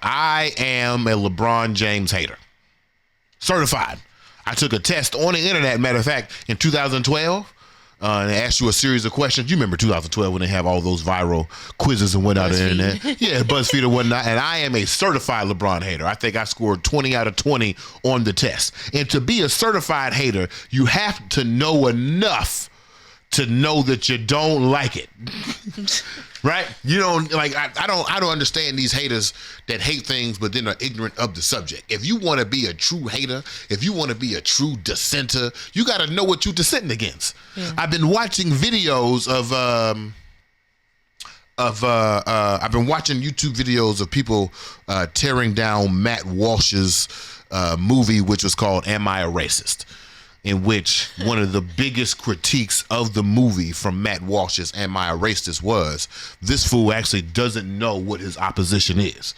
I am a LeBron James hater. Certified. I took a test on the internet, matter of fact, in 2012. And they asked you a series of questions. You remember 2012 when they have all those viral quizzes and whatnot on the internet? Yeah, BuzzFeed and whatnot. And I am a certified LeBron hater. I think I scored 20 out of 20 on the test. And to be a certified hater, you have to know enough to know that you don't like it. Right? You don't like. I don't understand these haters that hate things but then are ignorant of the subject. If you want to be a true hater, if you want to be a true dissenter, you got to know what you're dissenting against. Yeah. I've been watching videos I've been watching YouTube videos of people tearing down Matt Walsh's movie, which was called "Am I a Racist?" in which one of the biggest critiques of the movie from Matt Walsh's Am I a Racist was, this fool actually doesn't know what his opposition is.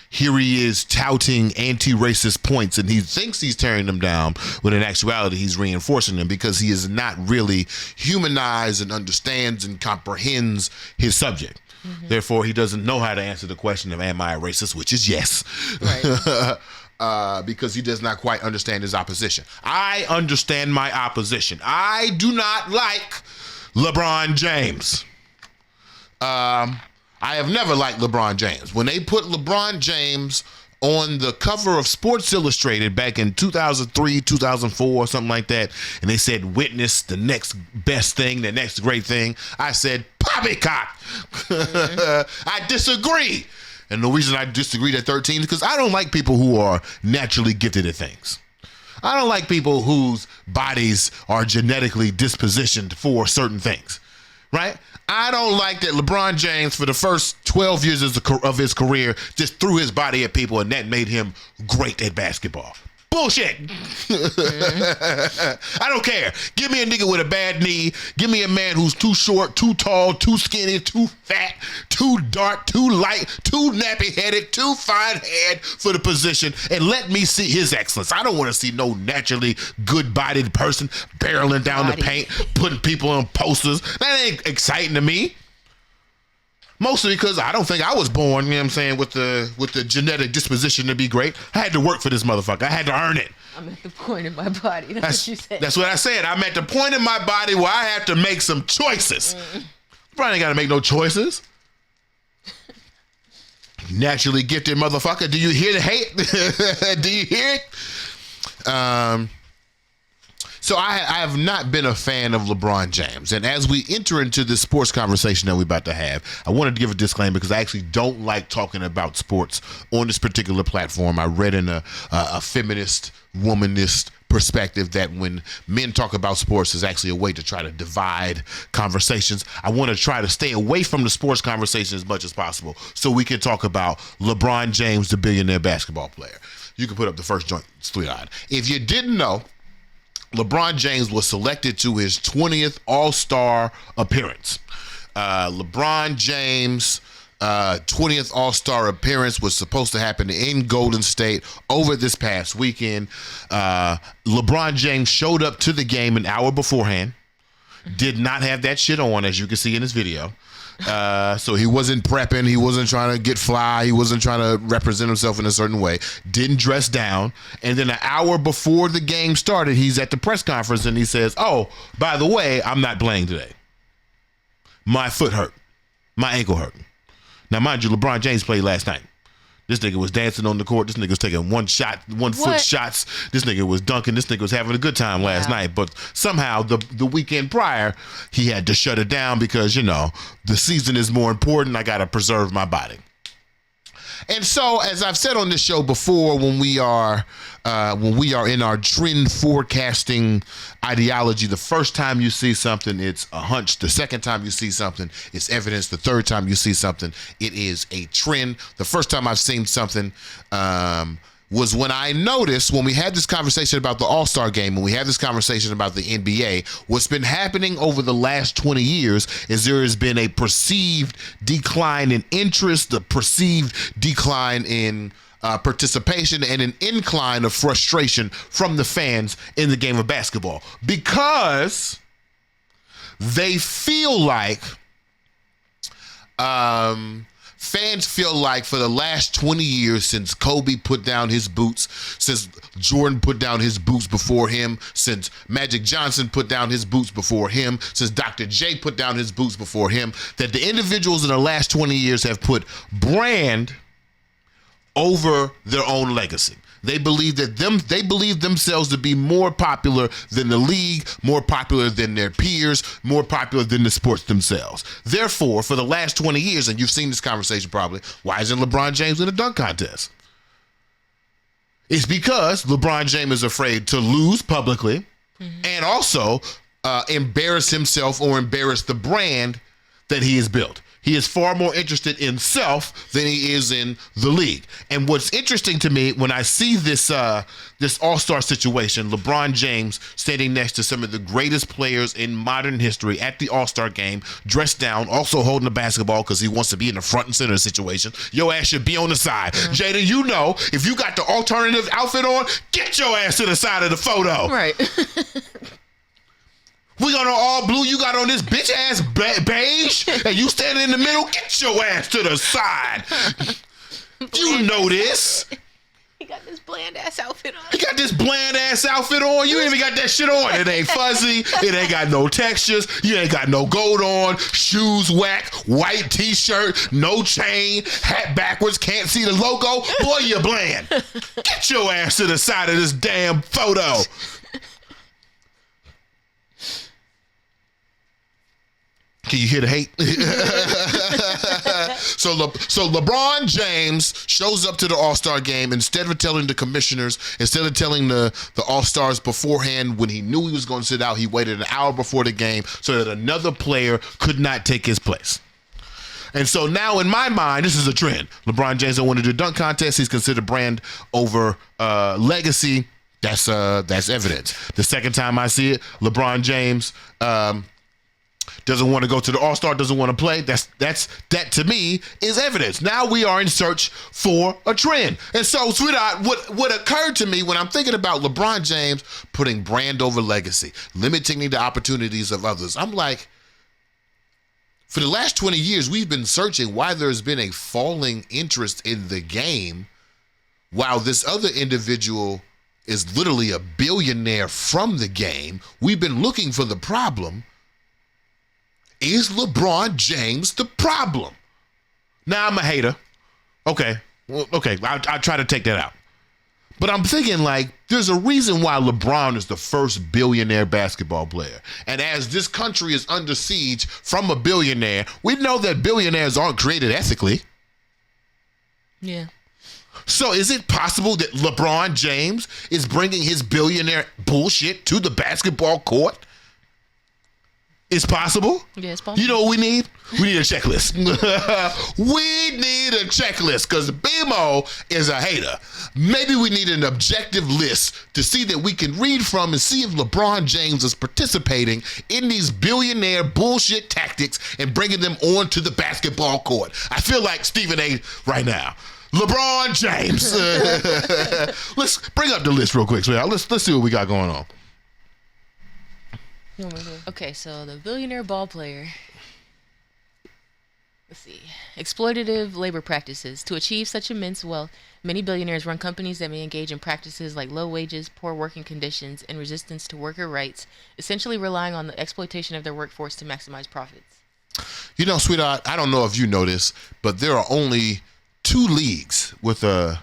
Here he is touting anti-racist points and he thinks he's tearing them down, but in actuality he's reinforcing them because he is not really humanized and understands and comprehends his subject. Mm-hmm. Therefore, he doesn't know how to answer the question of am I a racist, which is yes. Right. Because he does not quite understand his opposition. I understand my opposition. I do not like LeBron James. I have never liked LeBron James. When they put LeBron James on the cover of Sports Illustrated back in 2003, 2004, something like that, and they said, witness the next best thing, the next great thing, I said, poppycock. Mm-hmm. I disagree. And the reason I disagreed at 13 is because I don't like people who are naturally gifted at things. I don't like people whose bodies are genetically dispositioned for certain things, right? I don't like that LeBron James, for the first 12 years of his career, just threw his body at people and that made him great at basketball. Bullshit. I don't care. Give me a nigga with a bad knee. Give me a man who's too short, too tall, too skinny, too fat, too dark, too light, too nappy-headed, too fine-haired for the position, and let me see his excellence. I don't want to see no naturally good-bodied person barreling down the paint, putting people on posters. That ain't exciting to me. Mostly because I don't think I was born, you know what I'm saying, with the genetic disposition to be great. I had to work for this motherfucker. I had to earn it. I'm at the point in my body. That's what you said. That's what I said. I'm at the point in my body where I have to make some choices. Probably ain't got to make no choices. Naturally gifted motherfucker. Do you hear the hate? Do you hear it? So I have not been a fan of LeBron James. And as we enter into this sports conversation that we're about to have, I wanted to give a disclaimer because I actually don't like talking about sports on this particular platform. I read in a feminist, womanist perspective that when men talk about sports is actually a way to try to divide conversations. I want to try to stay away from the sports conversation as much as possible so we can talk about LeBron James, the billionaire basketball player. You can put up the first joint, sweetheart. If you didn't know, LeBron James was selected to his 20th All-Star appearance. LeBron James' 20th All-Star appearance was supposed to happen in Golden State over this past weekend. LeBron James showed up to the game an hour beforehand. Did not have that shit on, as you can see in this video. So he wasn't prepping. He wasn't trying to get fly. He wasn't trying to represent himself in a certain way. Didn't dress down. And then an hour before the game started, he's at the press conference and he says, oh, by the way, I'm not playing today. My foot hurt. My ankle hurt. Now, mind you, LeBron James played last night. This nigga was dancing on the court. This nigga was taking one foot shots. This nigga was dunking. This nigga was having a good time last night. But somehow the weekend prior, he had to shut it down because, you know, the season is more important. I got to preserve my body. And so, as I've said on this show before, when we are in our trend forecasting ideology, the first time you see something, it's a hunch. The second time you see something, it's evidence. The third time you see something, it is a trend. The first time I've seen something was when I noticed, when we had this conversation about the All-Star game, when we had this conversation about the NBA, what's been happening over the last 20 years is there has been a perceived decline in interest, a perceived decline in participation, and an incline of frustration from the fans in the game of basketball because they feel like Fans feel like for the last 20 years, since Kobe put down his boots, since Jordan put down his boots before him, since Magic Johnson put down his boots before him, since Dr. J put down his boots before him, that the individuals in the last 20 years have put brand over their own legacy. They believe themselves to be more popular than the league, more popular than their peers, more popular than the sports themselves. Therefore, for the last 20 years, and you've seen this conversation probably, why isn't LeBron James in a dunk contest? It's because LeBron James is afraid to lose publicly and also embarrass himself or embarrass the brand that he has built. He is far more interested in self than he is in the league. And what's interesting to me when I see this all-star situation, LeBron James standing next to some of the greatest players in modern history at the all-star game, dressed down, also holding the basketball because he wants to be in the front and center situation. Your ass should be on the side. Jada, you know, if you got the alternative outfit on, get your ass to the side of the photo. Right. We got on all blue, you got on this bitch ass beige, and you standing in the middle, get your ass to the side. You know this. He got this bland ass outfit on. He got this bland ass outfit on. You ain't even got that shit on. It ain't fuzzy. It ain't got no textures. You ain't got no gold on. Shoes whack. White t-shirt. No chain. Hat backwards. Can't see the logo. Boy, you bland. Get your ass to the side of this damn photo. Can you hear the hate? So LeBron James shows up to the All-Star game. Instead of telling the commissioners, instead of telling the All-Stars beforehand when he knew he was going to sit out, he waited an hour before the game so that another player could not take his place. And so now in my mind, this is a trend. LeBron James don't want to do dunk contest. He's considered brand over legacy. That's evidence. The second time I see it, LeBron James doesn't want to go to the All-Star, doesn't want to play. That to me is evidence. Now we are in search for a trend. And so, sweetheart, what occurred to me when I'm thinking about LeBron James putting brand over legacy, limiting the opportunities of others, I'm like, for the last 20 years, we've been searching why there's been a falling interest in the game while this other individual is literally a billionaire from the game. We've been looking for the problem. Is LeBron James the problem? Now, I'm a hater. Okay. Well, okay. I'll try to take that out. But I'm thinking, like, there's a reason why LeBron is the first billionaire basketball player. And as this country is under siege from a billionaire, we know that billionaires aren't created ethically. Yeah. So is it possible that LeBron James is bringing his billionaire bullshit to the basketball court? It's possible. Yeah, it's possible. You know what we need? We need a checklist. We need a checklist because BMO is a hater. Maybe we need an objective list to see that we can read from and see if LeBron James is participating in these billionaire bullshit tactics and bringing them onto the basketball court. I feel like Stephen A. right now. LeBron James. Let's bring up the list real quick, sweetheart. Let's see what we got going on. Okay, so the billionaire ball player. Let's see. Exploitative labor practices. To achieve such immense wealth, many billionaires run companies that may engage in practices like low wages, poor working conditions, and resistance to worker rights, essentially relying on the exploitation of their workforce to maximize profits. You know, sweetheart, I don't know if you know this, but there are only 2 leagues with a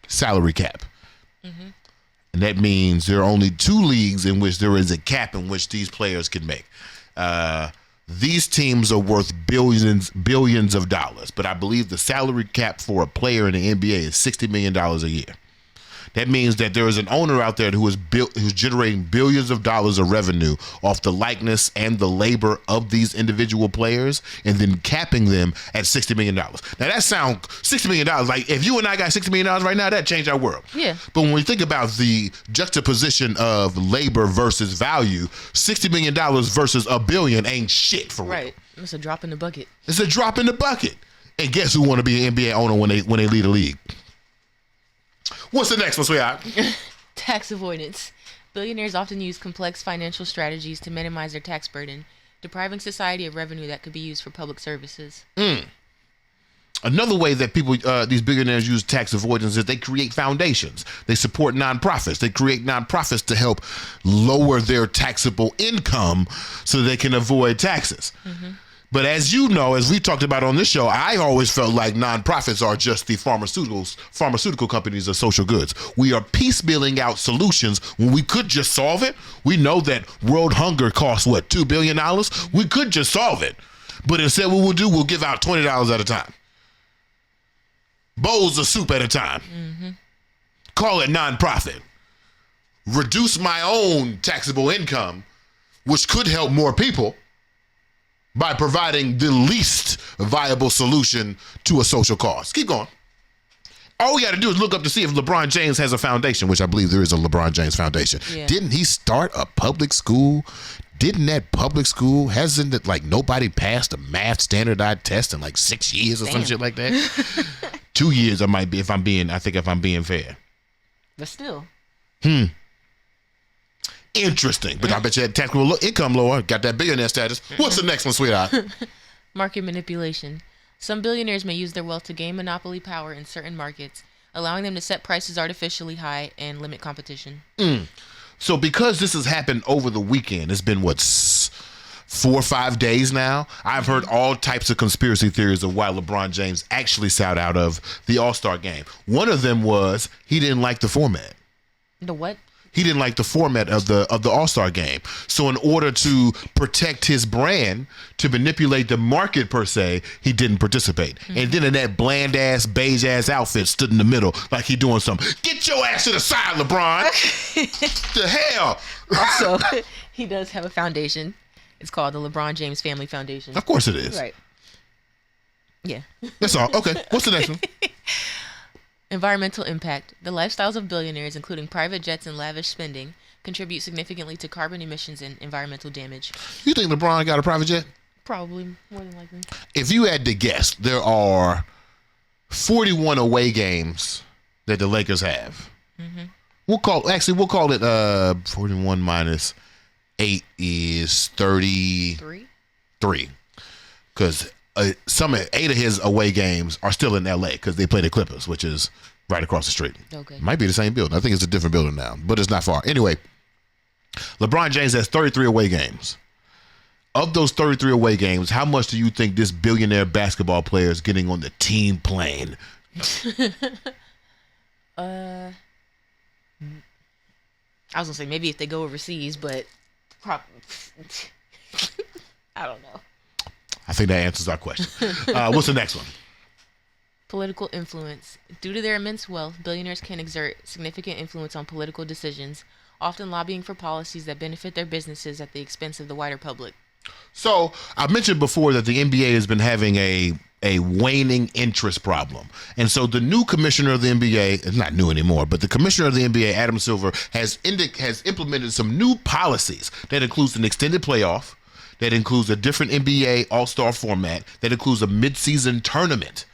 salary cap. Mm-hmm. And that means there are only 2 leagues in which there is a cap in which these players can make. These teams are worth billions of dollars, but I believe the salary cap for a player in the NBA is $60 million a year. That means that there is an owner out there who's generating billions of dollars of revenue off the likeness and the labor of these individual players and then capping them at $60 million. Now that sounds $60 million. Like if you and I got $60 million right now, that'd change our world. Yeah. But when we think about the juxtaposition of labor versus value, $60 million versus $1 billion ain't shit for real. Right. It's a drop in the bucket. It's a drop in the bucket. And guess who want to be an NBA owner when they lead a league? What's the next one, sweetheart? Tax avoidance. Billionaires often use complex financial strategies to minimize their tax burden. depriving society of revenue that could be used for public services. Another way that people, these billionaires use tax avoidance is they create foundations. They support nonprofits. They create nonprofits to help lower their taxable income so they can avoid taxes. But as you know, as we talked about on this show, I always felt like nonprofits are just the pharmaceutical companies of social goods. We are piecemealing out solutions when we could just solve it. We know that world hunger costs, what, $2 billion? We could just solve it. But instead what we'll do, we'll give out $20 at a time. Bowls of soup at a time. Call it nonprofit. Reduce my own taxable income, which could help more people, by providing the least viable solution to a social cause. Keep going. All we got to do is look up to see if LeBron James has a foundation, which I believe there is a LeBron James Foundation. Yeah. Didn't he start a public school? Didn't that public school, hasn't it, like, nobody passed a math standardized test in like 6 years or some shit like that? 2 years, I might be, if I'm being fair. But still. Interesting. But I bet you had taxable income lower, got that billionaire status. What's the next one, sweetheart? Market manipulation. Some billionaires may use their wealth to gain monopoly power in certain markets, allowing them to set prices artificially high and limit competition. So because this has happened over the weekend, it's been, what, 4 or 5 days now? I've heard all types of conspiracy theories of why LeBron James actually sat out of the All-Star game. One of them was he didn't like the format. The what? He didn't like the format of the All-Star game. So in order to protect his brand, to manipulate the market per se, he didn't participate. And then in that bland-ass, beige-ass outfit stood in the middle like he doing something. Get your ass to the side, LeBron. The hell? Also, he does have a foundation. It's called the LeBron James Family Foundation. Of course it is. Right. Yeah. That's all. Okay. What's the next one? Environmental impact. The lifestyles of billionaires, including private jets and lavish spending, contribute significantly to carbon emissions and environmental damage. You think LeBron got a private jet? Probably, more than likely. If you had to guess, there are 41 away games that the Lakers have. We'll call it 41 minus 8 is 33. Because 8 of his away games are still in LA because they play the Clippers, which is right across the street. Okay. Might be the same building. I think it's a different building now, but it's not far. Anyway, LeBron James has 33 away games. Of those 33 away games, how much do you think this billionaire basketball player is getting on the team plane? I was gonna say maybe if they go overseas, but I don't know. I think that answers our question. What's the next one? Political influence. Due to their immense wealth, billionaires can exert significant influence on political decisions, often lobbying for policies that benefit their businesses at the expense of the wider public. So I mentioned before that the NBA has been having a waning interest problem. And so the new commissioner of the NBA, it's not new anymore, but the commissioner of the NBA, Adam Silver, has implemented some new policies that includes an extended playoff, that includes a different NBA All-Star format, that includes a mid-season tournament.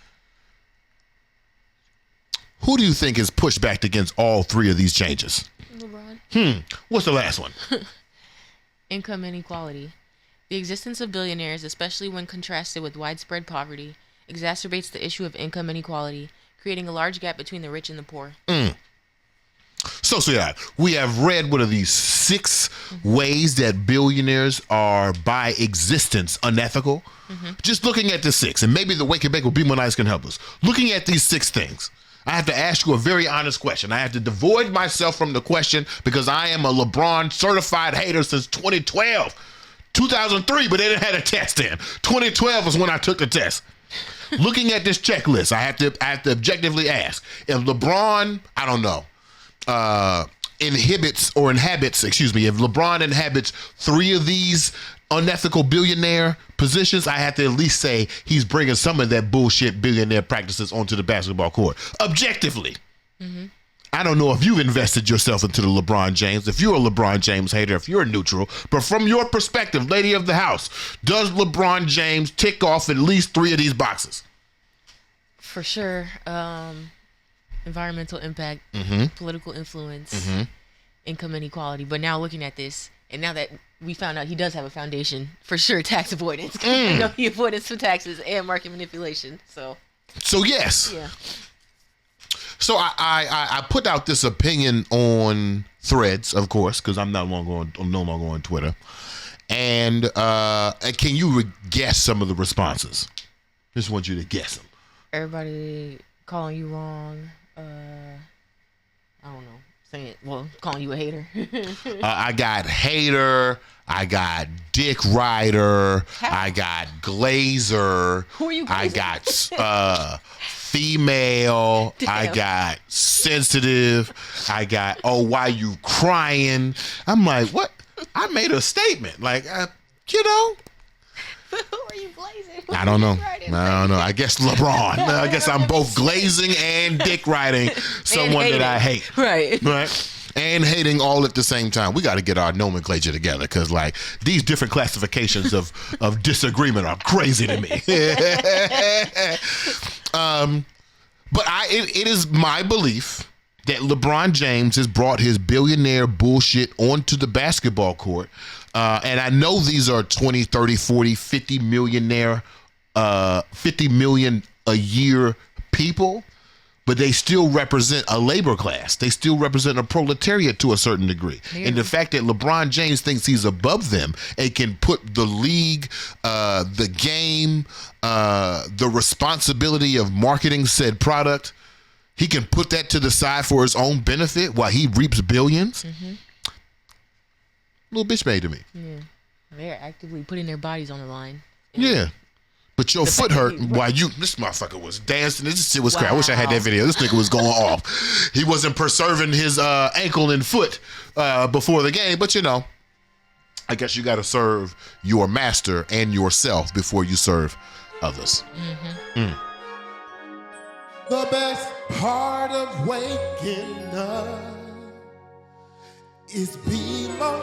Who do you think is pushed back against all three of these changes? LeBron. What's the last one? Income inequality. The existence of billionaires, especially when contrasted with widespread poverty, exacerbates the issue of income inequality, creating a large gap between the rich and the poor. So, we have read what are these 6 ways that billionaires are by existence unethical. Just looking at the 6, and maybe the Wake and Bake with Be More Nice can help us. Looking at these 6 things, I have to ask you a very honest question. I have to devoid myself from the question because I am a LeBron certified hater since 2012. 2003, but they didn't have a test in. 2012 was when I took the test. Looking at this checklist, I have to objectively ask, if LeBron, I don't know, if LeBron inhabits 3 of these unethical billionaire positions, I have to at least say he's bringing some of that bullshit billionaire practices onto the basketball court. Objectively. I don't know if you've invested yourself into the LeBron James, if you're a LeBron James hater, if you're neutral, but from your perspective, lady of the house, does LeBron James tick off at least 3 of these boxes? For sure. Environmental impact, political influence, income inequality. But now looking at this, and now that we found out he does have a foundation for sure, tax avoidance. I know he avoidance for taxes and market manipulation. So yes. yeah. So I put out this opinion on Threads, of course, because I'm no longer on Twitter. And can you guess some of the responses? Just want you to guess them. Everybody calling you wrong. I don't know. Saying it. Well, calling you a hater. I got hater. I got dick rider. I got glazer. Who are you? I got female. Damn. I got sensitive. I got why you crying? I'm like, what? I made a statement. Like, you know. Who are you glazing? I don't know. I guess LeBron. I guess I'm both glazing and dick riding someone that I hate. Right. And hating all at the same time. We got to get our nomenclature together because, like, these different classifications of disagreement are crazy to me. But it is my belief that LeBron James has brought his billionaire bullshit onto the basketball court. And I know these are 20, 30, 40, 50 millionaire, 50 million a year people, but they still represent a labor class. They still represent a proletariat to a certain degree. Yeah. And the fact that LeBron James thinks he's above them and can put the league, the game, the responsibility of marketing said product, he can put that to the side for his own benefit while he reaps billions. Mm-hmm. Little bitch made to me. Yeah. They're actively putting their bodies on the line. Yeah. But your foot hurt while this motherfucker was dancing. This shit was crazy. I wish I had that video. This nigga was going off. He wasn't preserving his ankle and foot before the game. But, you know, I guess you got to serve your master and yourself before you serve others. Mm-hmm. Mm. The best part of waking up is being more